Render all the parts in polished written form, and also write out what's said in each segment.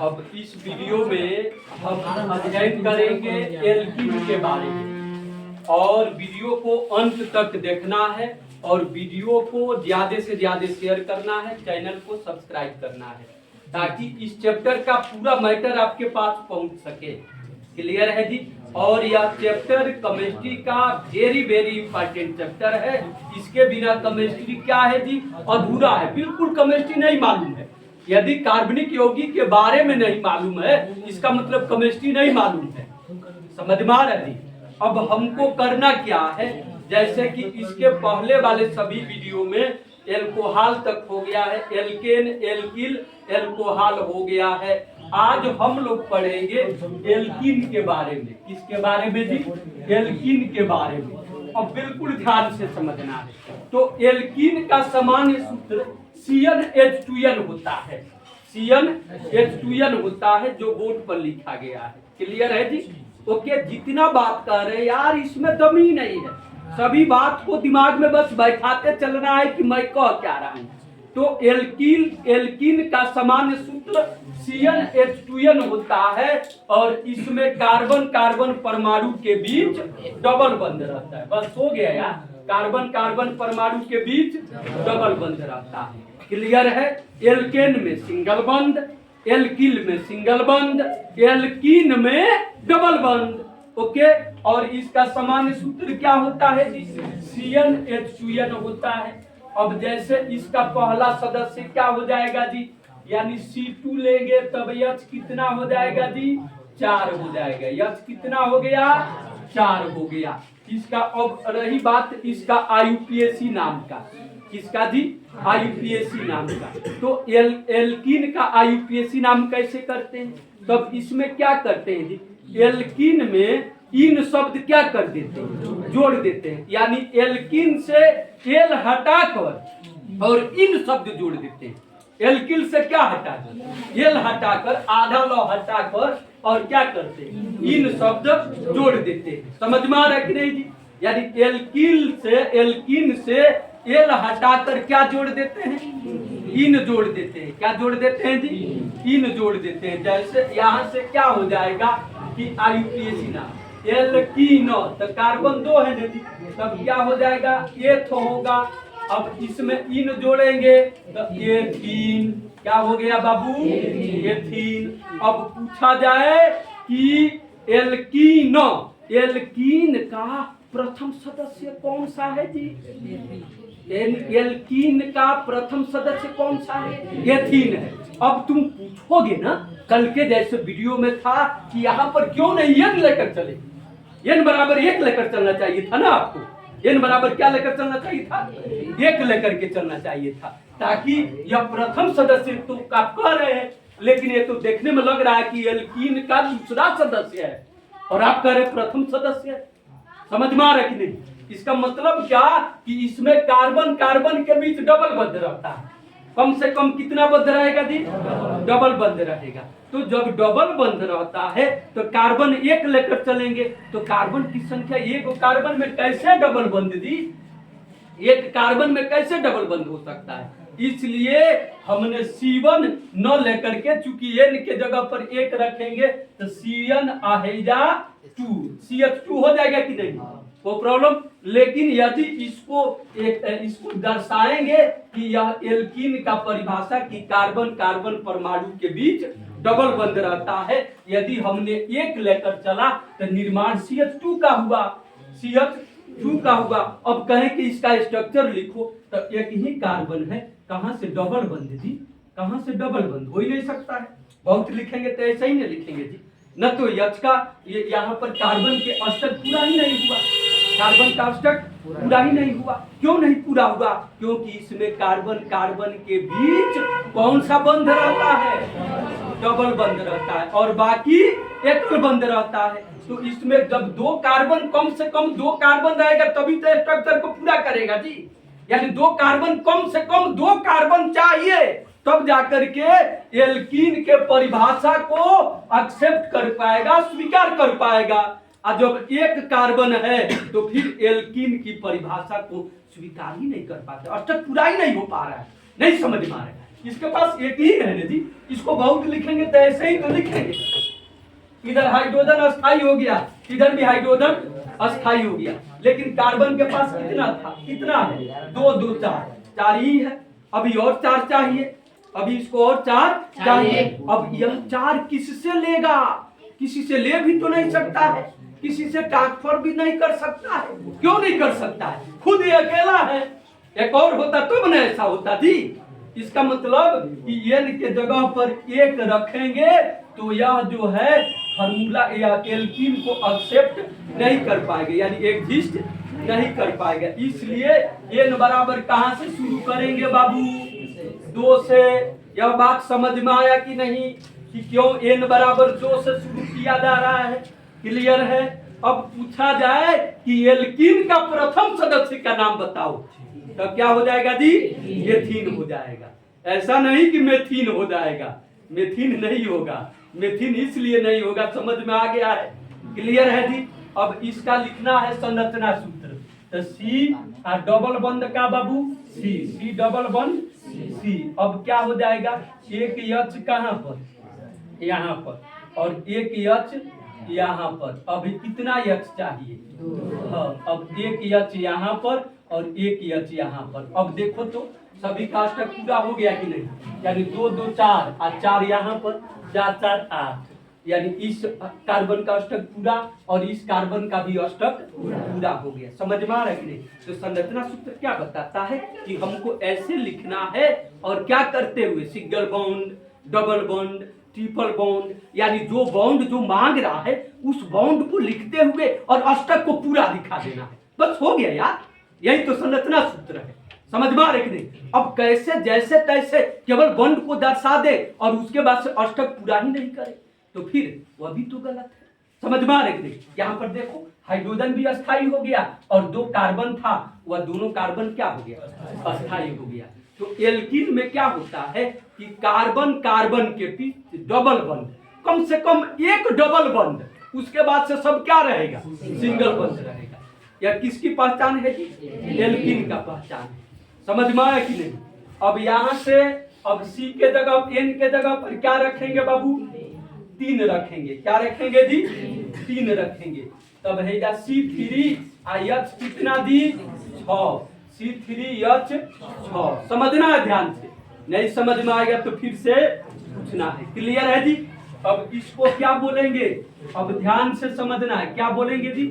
अब इस वीडियो में हम अध्ययन करेंगे एल्कीन के बारे में और वीडियो को अंत तक देखना है और वीडियो को ज्यादा से ज्यादा शेयर करना है, चैनल को सब्सक्राइब करना है ताकि इस चैप्टर का पूरा मैटर आपके पास पहुंच सके। क्लियर है जी। और यह चैप्टर केमिस्ट्री का वेरी इंपॉर्टेंट चैप्टर है। इसके बिना केमिस्ट्री क्या है जी, अधूरा है, बिल्कुल केमिस्ट्री नहीं मालूम है। यदि कार्बनिक यौगिक के बारे में नहीं मालूम है इसका मतलब केमिस्ट्री नहीं मालूम है। समझ में आ रहा है जी। अब हमको करना क्या है, जैसे कि इसके पहले वाले सभी वीडियो में एल्कोहल तक हो गया है, एल्केन, एल्किल, एल्कोहल हो गया है। आज हम लोग पढ़ेंगे एल्कीन के बारे में। किसके बारे में जी? एल्कीन के बारे में। अब बिल्कुल ध्यान से समझना है। तो एल्कीन का सामान्य सूत्र CnH2n होता है। CnH2n होता है जो बोर्ड पर लिखा गया है। क्लियर है जी। ओके, जितना बात कर रहे हैं यार इसमें दम ही नहीं है। सभी बात को दिमाग में बस बैठाते चलना है कि मैं कह क्या रहा हूँ। तो एल्कीन का सामान्य सूत्र CnH2n होता है और इसमें कार्बन कार्बन परमाणु के बीच डबल बंध रहता है। बस हो गया यार, कार्बन कार्बन परमाणु के बीच डबल बंध रहता है। क्लियर है। एल्केन में सिंगल बंध, एल्किल में सिंगल बंध, एल्कीन में डबल बंध। ओके, और इसका सामान्य सूत्र क्या होता है जी? CnH2n होता है। अब जैसे इसका पहला सदस्य क्या हो जाएगा जी, यानी C2 लेंगे तब H कितना हो जाएगा जी? 4 हो जाएगा। H कितना हो गया? 4 हो गया। इसका अब रही बात इसका IUPAC नाम का। किसका जी? IUPAC नाम का। तो एल्कीन का IUPAC नाम कैसे करते हैं? तब इसमें क्या करते हैं जी, एल्कीन में इन शब्द क्या कर देते हैं? जोड़ देते हैं। यानी एल्कीन से एल हटाकर और इन शब्द जोड़ देते हैं। एल्किल से क्या हटाकर? एल हटाकर, आधा लौ हटाकर और क्या करते हैं? इन शब्द जोड़ देते हैं। समझ में आ रहा है कि नहीं जी? यानी एल्कीन से एल हटाकर क्या जोड़ देते हैं? इन जोड़ देते हैं। क्या जोड़ देते हैं जी? इन जोड़ देते हैं। जैसे यहाँ से क्या हो जाएगा कि IUPAC नाम एल्कीन, तो कार्बन 2 है ना जी, तब क्या हो जाएगा? एथ होगा। अब इसमें इन जोड़ेंगे तो एथीन। क्या हो गया बाबू? एथीन। अब पूछा जाए कि एल्कीन का प्रथम सदस्य कौन सा है जी? एल्कीन का प्रथम सदस्य कौन सा है? एथीन है। अब तुम पूछोगे ना, कल के जैसे वीडियो में था कि यहाँ पर क्यों नहीं n लेकर चले? n बराबर 1 लेकर चलना चाहिए था ना आपको। n बराबर क्या लेकर चलना चाहिए था? 1 लेकर के चलना चाहिए था, ताकि यह प्रथम सदस्य तो आप कह रहे हैं, लेकिन ये तो देखने में लग रहा है कि एल्कीन का दूसरा सदस्य है और आप कह रहे प्रथम सदस्य है। समझ में आ रहा है कि नहीं? इसका मतलब क्या कि इसमें कार्बन कार्बन के बीच डबल बंध रहता है। कम से कम कितना बंध रहेगा जी? डबल बंध रहेगा। तो जब डबल बंध रहता है तो कार्बन 1 लेकर चलेंगे, तो कार्बन की संख्या 1 कार्बन में कैसे डबल बंध दी? 1 कार्बन में कैसे डबल बंध हो सकता है? इसलिए हमने C1 न लेकर के, चूंकि n के जगह पर 1 रखेंगे तो CN आहेजा 2, CH2 हो जाएगा कि नहीं? वो प्रॉब्लम। लेकिन यदि इसको दर्शाएंगे कि यह एल्कीन का परिभाषा की कार्बन कार्बन परमाणु के बीच डबल बंध रहता है, यदि हमने 1 लेकर चला तो निर्माण CH2 का हुआ, CH2 का हुआ। अब कहें कि इसका स्ट्रक्चर लिखो तो एक ही कार्बन है, कहां से डबल बंध जी? कहां से डबल बंध? हो ही नहीं सकता है। बहुत लिखेंगे तो ऐसा ही नहीं लिखेंगे जी। न तो H का यहाँ पर कार्बन के अष्टक पूरा ही नहीं हुआ, कार्बन का अष्टक पूरा ही नहीं हुआ। क्यों नहीं पूरा हुआ? क्योंकि इसमें कार्बन कार्बन के बीच कौन सा बंध रहता है? डबल बंध रहता है और बाकी एकल बंध रहता है। तो इसमें जब 2 कार्बन, कम से कम 2 कार्बन रहेगा तभी तो स्ट्रक्चर को पूरा करेगा जी। यानी 2 कार्बन, कम से कम 2 कार्बन चाहिए, तब जाकर के एल्कीन के परिभाषा को एक्सेप्ट कर पाएगा, स्वीकार कर पाएगा। और जब 1 कार्बन है तो फिर एल्कीन की परिभाषा को स्वीकार ही नहीं कर पाते, अष्टक पूरा ही नहीं हो पा रहा है। नहीं समझ में आ रहा है। इसके पास एक ही है ना जी, इसको बहुत लिखेंगे तो ऐसे ही तो लिखेंगे। इधर हाइड्रोजन अस्थाई हो गया, इधर भी हाइड्रोजन अस्थाई हो गया, लेकिन कार्बन के पास कितना था, कितना है, 2 2 4 4 ही है। अभी और 4 चाहिए, अभी इसको और 4 चाहिए। अब यह 4 किससे लेगा, किसी से ले भी तो नहीं सकता है, किसी से ट्रांसफर भी नहीं कर सकता है। क्यों नहीं कर सकता है, खुद ही अकेला है। एक और होता तो न ऐसा होता थी। इसका मतलब कि n के जगह पर 1 रखेंगे तो यह जो है फार्मूला या एल्कीन को एक्सेप्ट नहीं कर पाएगा, यानी एग्जिस्ट नहीं कर पाएगा। इसलिए n बराबर कहां से शुरू करेंगे बाबू, 2 से। यह बात समझ में आया कि नहीं, कि क्यों n बराबर 2 से शुरू किया जा रहा है, क्लियर है। अब पूछा जाए कि एल्कीन का प्रथम सदस्य का नाम बताओ, तब क्या हो जाएगा जी, एथीन हो जाएगा। ऐसा नहीं कि मेथीन हो जाएगा, मेथीन नहीं होगा, मेथीन इसलिए नहीं होगा, समझ में आ गया है, क्लियर है जी। अब इसका लिखना है संरचना सूत्र, तो सी डबल बंद का बाबू सी डबल बंद सी। अब क्या हो जाएगा, एक एच कहां पर, यहाँ पर, और एक एच यहाँ पर। अभी कितना एच चाहिए, हाँ, अब एक एच यहाँ पर और एक एच यहाँ पर। अब देखो तो सभी का अष्टक पूरा हो गया कि नहीं, यानी 2 2 4 और 4 यहाँ पर, 4 4 8, यानी इस कार्बन का अष्टक पूरा और इस कार्बन का भी अष्टक पूरा हो गया। समझ में आ रहा है कि नहीं। तो संरचना सूत्र क्या बताता है कि हमको ऐसे लिखना है, और क्या करते हुए, single bond, double bond, triple bond, यानी जो बॉन्ड जो मांग रहा है उस बॉन्ड को लिखते हुए और अष्टक को पूरा दिखा देना है, बस हो गया यार। यही तो संरचना सूत्र है, समझ में आ रहा है कि नहीं। अब कैसे जैसे तैसे केवल बॉन्ड को दर्शा दे और उसके बाद से अष्टक पूरा ही नहीं करे, तो फिर वह भी तो गलत है। समझ में आ रहा है कि नहीं। यहाँ पर देखो हाइड्रोजन भी अस्थाई हो गया और 2 कार्बन था, वह दोनों कार्बन क्या हो गया, अस्थाई हो गया। तो एल्कीन में क्या होता है कि कार्बन कार्बन के बीच डबल बंद, कम से कम एक डबल बंद, उसके बाद से सब क्या रहेगा, सिंगल बंद रहेगा। या किसकी पहचान है जी, एल्कीन का पहचान है। समझ में आया कि नहीं। अब यहाँ से अब सी के जगह एन के जगह पर क्या रखेंगे बाबू, 3 रखेंगे। क्या रखेंगे जी, 3 रखेंगे। तब है C3H कितना दी, 6, C3H6। समझना है ध्यान से, नहीं समझ में आएगा तो फिर से पूछना है, क्लियर है जी। अब इसको क्या बोलेंगे, अब ध्यान से समझना है, क्या बोलेंगे जी,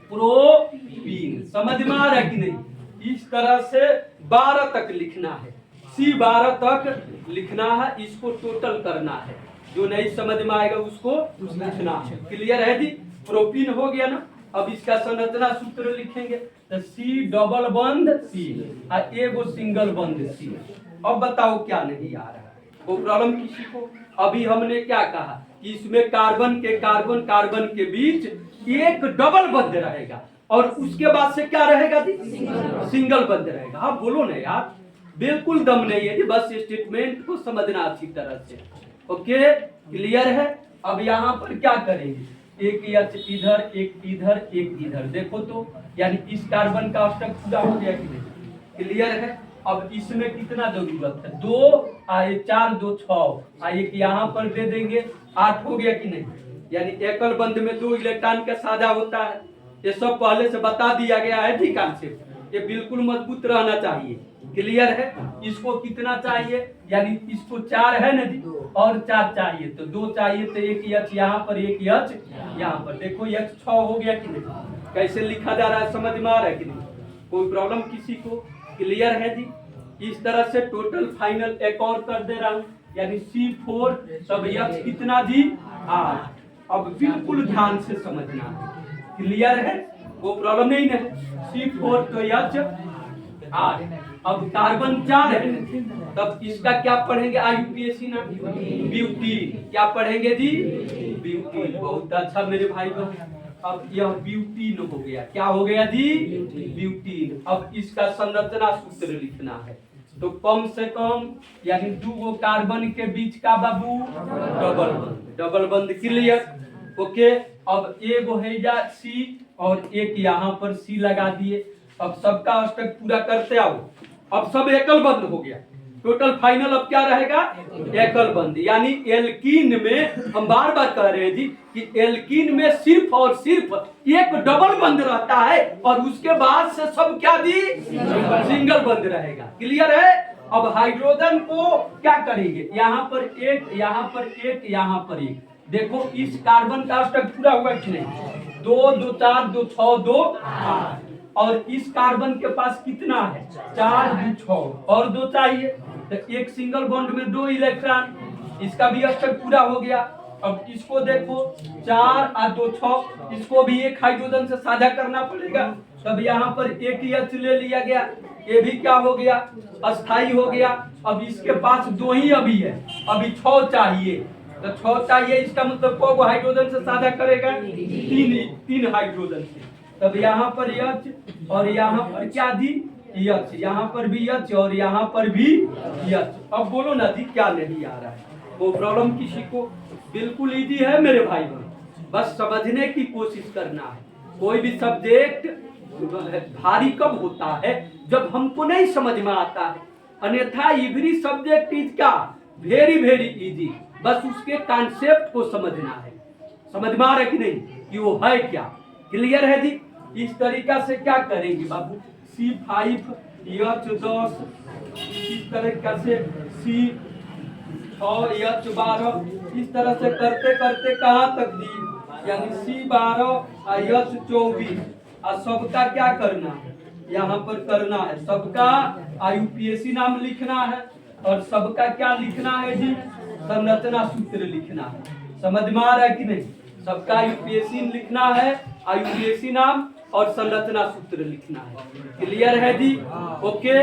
प्रोपीन। समझ में आ रहा है कि नहीं। इस तरह से 12 तक लिखना है, C12 तक लिखना है, इसको टोटल करना है। जो नहीं समझ में आएगा उसको लिखना है, क्लियर है जी। प्रोपीन हो गया ना। अब इसका संरचना सूत्र लिखेंगे, तो C डबल बंद C और एगो सिंगल बंद C। अब बताओ क्या नहीं आ रहा है, वो प्रॉब्लम किसी को। अभी हमने क्या कहा कि इसमें कार्बन के बीच एक डबल बंद रहेगा और उसके बाद से क्या रहेगा जी, सिंगल बंद रहेगा। हाँ बोलो ना यार, बिल्कुल दम नहीं है जी, बस स्टेटमेंट को समझना अच्छी तरह से। ओके, क्लियर है। अब यहाँ पर क्या करेंगे, एक एच इधर, एक इधर, एक इधर। देखो तो यानी इस कार्बन का अष्टक पूरा हो गया कि नहीं, क्लियर है। अब इसमें कितना जरूरत है, 2 आए 4 2 6 एक यहाँ पर दे देंगे, 8 हो गया कि नहीं। यानी एकल बंध में 2 इलेक्ट्रॉन का साझा होता है। ये सब पहले से बता दिया गया है ठीक कॉन्सेप्ट, ये बिल्कुल मजबूत रहना चाहिए, क्लियर है। इसको कितना चाहिए, यानी इसको 4 है ना जी, और 4 चाहिए तो 2 चाहिए, तो एक एच यहाँ पर, एक एच यहाँ पर। देखो एच 6 हो गया कि नहीं। कैसे लिखा जा रहा है, समझ में आ रहा है कि नहीं, कोई प्रॉब्लम किसी को, क्लियर है जी। इस तरह से टोटल फाइनल एक और कर दे रहा हूँ, यानी C4 तब एच कितना जी, 8। अब बिल्कुल ध्यान से समझना है, क्लियर है, वो प्रॉब्लम नहीं है। C4 तो एच 8। अब कार्बन 4 है, तब इसका क्या पढ़ेंगे, IUPAC ना, ब्यूटीन। क्या पढ़ेंगे जी, ब्यूटीन। बहुत अच्छा मेरे भाई बहन। अब यह ब्यूटीन हो गया, क्या हो गया जी, ब्यूटीन। अब इसका संरचना सूत्र लिखना है, तो कम से कम यानी 2 कार्बन के बीच का बाबू डबल बंद, डबल बंद, क्लियर। ओके, अब एगो है जा C और एक यहाँ पर C लगा दिए। अब सबका अष्टक पूरा करते आओ। अब सब एकल बंद हो गया, टोटल फाइनल अब क्या रहेगा, एकल बंद। यानी एल्कीन में हम बार बार कह रहे हैं जी कि एल्कीन में सिर्फ और सिर्फ एक डबल बंद रहता है और उसके बाद से सब क्या दी, सिंगल बंद रहेगा। क्लियर है। अब हाइड्रोजन को क्या करेंगे, यहाँ पर एक, यहाँ पर एक, यहाँ पर एक। देखो इस कार्बन का स्ट्रक्चर पूरा हुआ कि नहीं, 2 2 4 2 6 2 8। और इस कार्बन के पास कितना है, 4 2 6 और 2 चाहिए, तो एक सिंगल बॉन्ड में 2 इलेक्ट्रॉन, इसका भी स्ट्रक्चर पूरा हो गया। अब इसको देखो 4 और 2 6, इसको भी एक हाइड्रोजन से साझा करना पड़ेगा। तब यहाँ पर एक एच ले लिया गया, ये भी क्या हो गया, अस्थाई हो गया। अब इसके पास 2 ही अभी है, अभी 6 चाहिए, तो 6 चाहिए, इसका मतलब को हाइड्रोजन से साझा करेगा, 3 हाइड्रोजन से। तब यहाँ पर एच और यहाँ पर क्या दी, एच, यहाँ पर भी एच और यहाँ पर भी एच। अब बोलो ना जी क्या नहीं आ रहा है, वो प्रॉब्लम किसी को बिल्कुल इजी है मेरे भाई बहन, बस समझने की कोशिश करना है। कोई भी सब्जेक्ट भारी कब होता है, जब हमको नहीं समझ में आता है, अन्यथा एवरी सब्जेक्ट इज क्या, वेरी वेरी इजी। बस उसके कॉन्सेप्ट को समझना है। समझ में आ रहा है कि नहीं कि वो है क्या। क्लियर है जी। इस तरीका से क्या करेंगे बाबू, C5H10, इस तरीका से C6H12, इस तरह से करते करते कहाँ तक दी, यानी C12H24। और सबका क्या करना है, यहाँ पर करना है सबका IUPAC नाम लिखना है और सबका क्या लिखना है जी, संरचना सूत्र लिखना है। समझ में आ रहा है कि नहीं, सबका IUPAC लिखना है, IUPAC नाम और संरचना सूत्र लिखना है। क्लियर है जी, ओके।